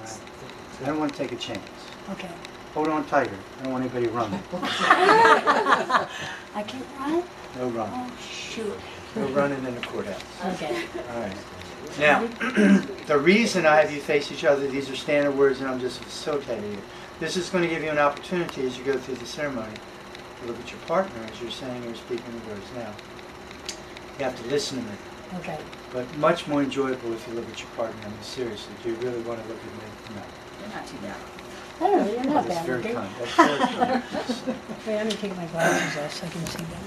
right. I don't want to take a chance. Okay. Hold on tighter. I don't want anybody running. I can't run? No running. Oh, shoot. No running in the courthouse. Okay. All right. Now, the reason I have you face each other, these are standard words and I'm just facilitating you. This is going to give you an opportunity as you go through the ceremony to look at your partner as you're saying or speaking the words. Now, you have to listen to me. Okay. But much more enjoyable if you look at your partner. I mean, seriously, do you really want to look at me? No. You're not too bad. I don't know, you're not That's bad very looking. kind. That's very kind. Wait, let me take my glasses off so I can see them.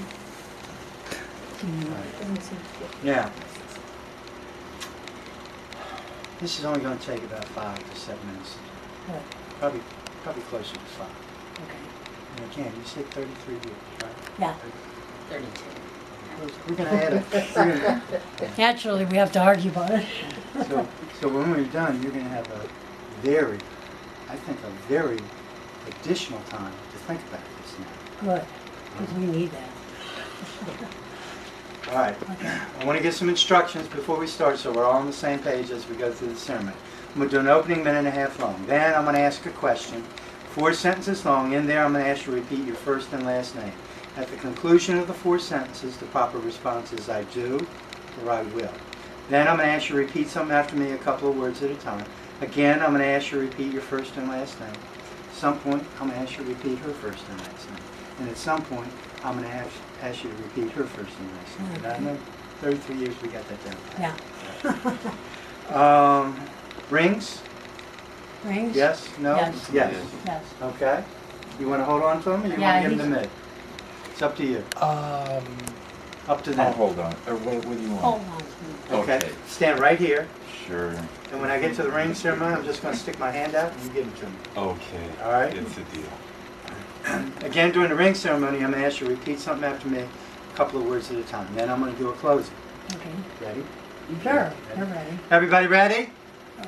Right. Now, this is only going to take about 5 to 7 minutes. What? Probably closer to 5. Okay. And again, you said 33 years, right? Yeah. 32. We're going to add Naturally, we have to argue about it. so when we're done, you're going to have a very additional time to think about this now. Good, because we need that. All right. Okay. I want to give some instructions before we start so we're all on the same page as we go through the ceremony. I'm going to do an opening 1.5 minutes long. Then I'm going to ask a question, 4 sentences long. In there, I'm going to ask you to repeat your first and last name. At the conclusion of the 4 sentences, the proper response is I do or I will. Then I'm going to ask you to repeat something after me a couple of words at a time. Again, I'm going to ask you to repeat your first and last name. At some point, I'm going to ask you to repeat her first and last name. And at some point, I'm going to ask you to repeat her first and last name. And I know 33 years we got that down. Yeah. Rings? Rings? Yes? No? Yes. Yes. Yes. Okay. You want to hold on to them or you Yeah, want to give them to me? It's up to you. Up to them. I'll hold on. Or what do you want? Hold on. Okay. Okay. Stand right here. Sure. And when I get to the ring ceremony, I'm just going to stick my hand out and you give them to me. Okay. All right. It's a deal. Again, during the ring ceremony, I'm going to ask you to repeat something after me, a couple of words at a time. Then I'm going to do a closing. Okay. Ready? Sure, you're ready. Everybody ready?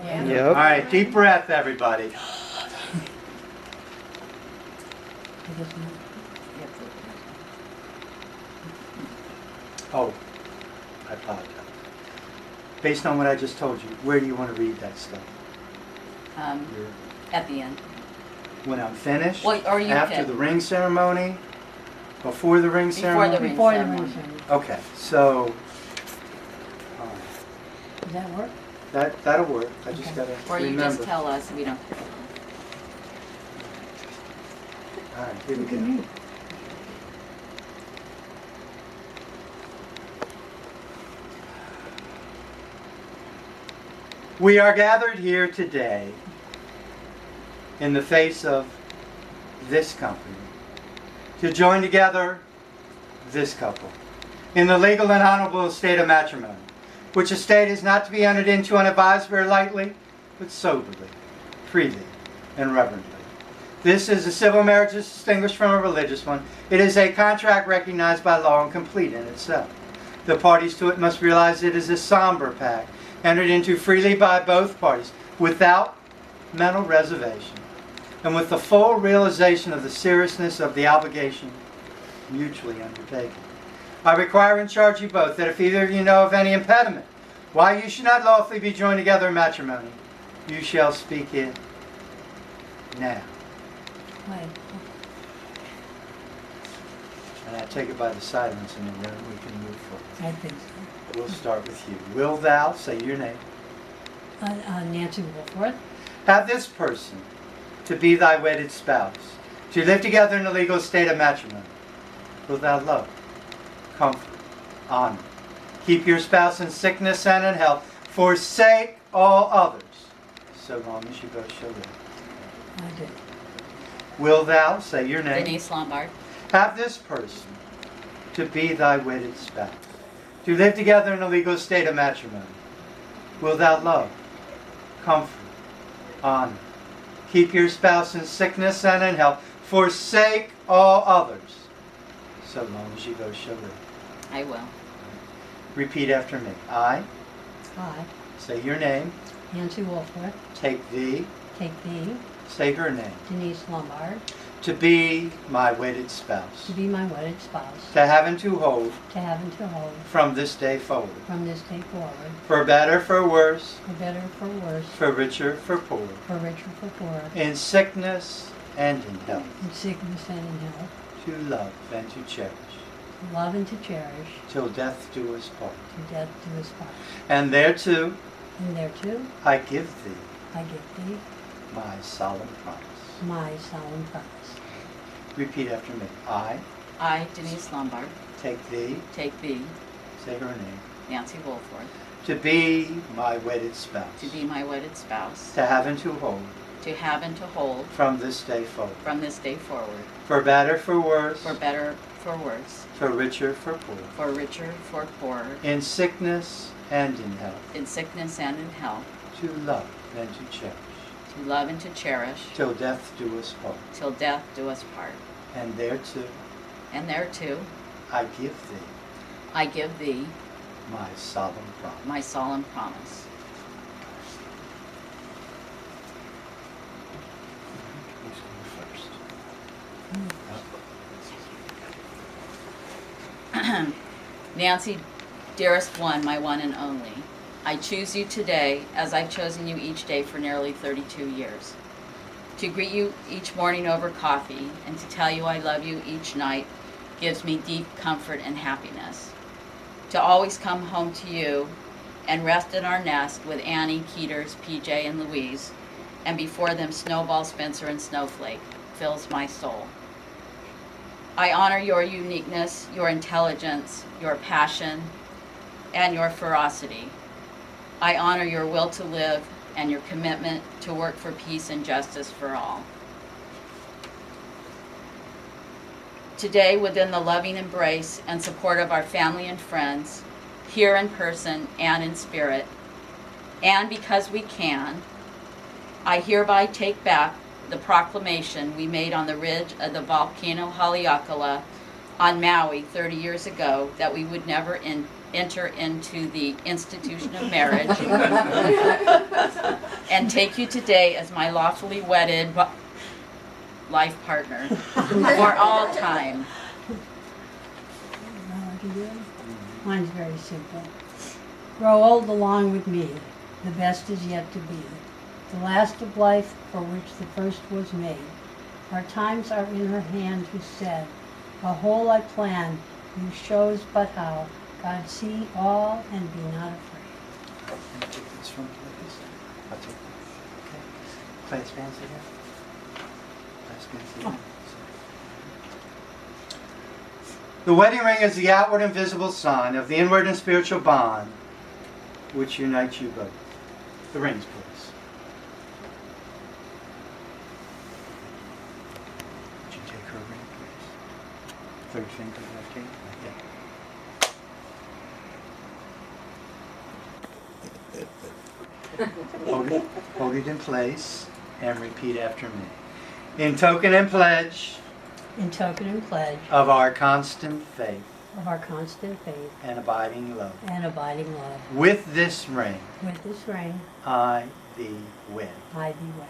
Yeah. All right. Deep breath, everybody. Oh, I apologize. Based on what I just told you, where do you want to read that stuff? At the end. When I'm finished? Well, or you after can. the ring ceremony? Before the ring ceremony? ring Before the ceremony. ring ceremony. Okay, so Does that work? that'll work. I just Okay. gotta Or you remember. just tell us, we don't. All right, here we Look at go. me. We are gathered here today in the face of this company to join together this couple in the legal and honorable estate of matrimony, which estate is not to be entered into unadvised very lightly, but soberly, freely, and reverently. This is a civil marriage distinguished from a religious one. It is a contract recognized by law and complete in itself. The parties to it must realize it is a somber pact, entered into freely by both parties, without mental reservation, and with the full realization of the seriousness of the obligation mutually undertaken. I require and charge you both that if either of you know of any impediment why you should not lawfully be joined together in matrimony, you shall speak it now. Right. And I take it by the silence in the room, we can move forward. I think so. We'll start with you. Will thou, say your name, Nancy Wolfworth, have this person to be thy wedded spouse, to live together in the legal state of matrimony? Will thou love, comfort, honor, keep your spouse in sickness and in health, forsake all others, so long as you both shall live? I do. Will thou, say your name, Denise Lombard. have this person to be thy wedded spouse, to live together in a legal state of matrimony? Will thou love, comfort, honor, keep your spouse in sickness and in health, forsake all others, so long as you both shall live? I will. Repeat after me. I, I, say your name, Nancy Wolfworth, take thee, take thee, say her name, Denise Lombard, to be my wedded spouse, to be my wedded spouse, to have and to hold to have and to hold from this day forward, from this day forward, for better, for worse, for better, for worse, for richer, for poorer, for richer, for poorer, in sickness and in health, in sickness and in health, to love and to cherish, to love and to cherish, till death do us part. to death do us part. And thereto And thereto I give thee I give thee my solemn promise. my solemn promise. Repeat after me. I, Denise Lombard, take thee, take thee, say her name, Nancy Woolforth, to be my wedded spouse, to be my wedded spouse, to have and to hold to have and to hold from this day forward, from this day forward, for better, for worse, for better, for worse, for richer, for poorer, for richer, for poorer, in sickness and in health, in sickness and in health, to love and to cherish, to love and to cherish, till death do us part. till death do us part. And thereto And thereto I give thee I give thee my solemn promise. my solemn promise. Who's going first? Nancy, dearest one, my one and only, I choose you today as I've chosen you each day for nearly 32 years. To greet you each morning over coffee and to tell you I love you each night gives me deep comfort and happiness. To always come home to you and rest in our nest with Annie, Keeters, PJ, and Louise, and before them Snowball, Spencer, and Snowflake, fills my soul. I honor your uniqueness, your intelligence, your passion, and your ferocity. I honor your will to live and your commitment to work for peace and justice for all. Today, within the loving embrace and support of our family and friends, here in person and in spirit, and because we can, I hereby take back the proclamation we made on the ridge of the volcano Haleakala on Maui 30 years ago that we would never enter into the institution of marriage and take you today as my lawfully wedded life partner for all time. Mine's very simple. Grow old along with me. The best is yet to be. The last of life for which the first was made. Our times are in her hand who said, a whole I plan, you shows but how. God see all and be not afraid. Can you take this from please? I'll take this. Okay. Clasp hands again. Clasp hands again. The wedding ring is the outward and visible sign of the inward and spiritual bond which unites you both. The rings, please. Would you take her ring, please? Third finger, left hand. Yeah. Hold it in place and repeat after me. In token and pledge In token and pledge of our constant faith of our constant faith and abiding love, and abiding love, with this ring with this ring I thee wed. I thee wed.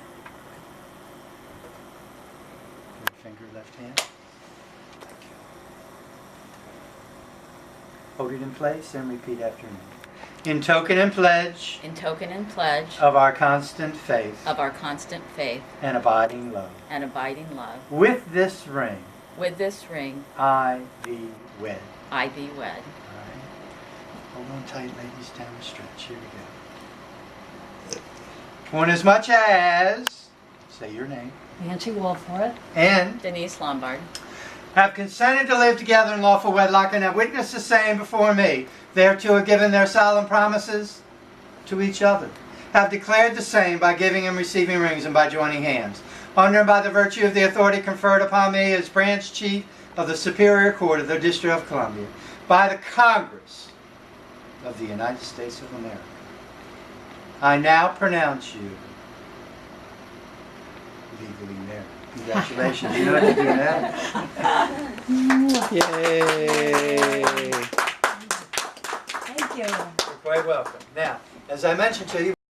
Third finger, left hand. Thank you. Hold it in place and repeat after me. In token and pledge In token and pledge of our constant faith of our constant faith and abiding love, and abiding love, with this ring with this ring I thee wed. I thee wed. All right. Hold on tight, ladies. Down the stretch. Here we go. For as much as, say your name, Nancy Woolforth, and Denise Lombard, have consented to live together in lawful wedlock and have witnessed the same before me, thereto have given their solemn promises to each other, have declared the same by giving and receiving rings and by joining hands, under and by the virtue of the authority conferred upon me as branch chief of the Superior Court of the District of Columbia, by the Congress of the United States of America. I now pronounce you legally married. Congratulations. You know what to do now. Yay! thank you. You're quite welcome. Now, as I mentioned to you,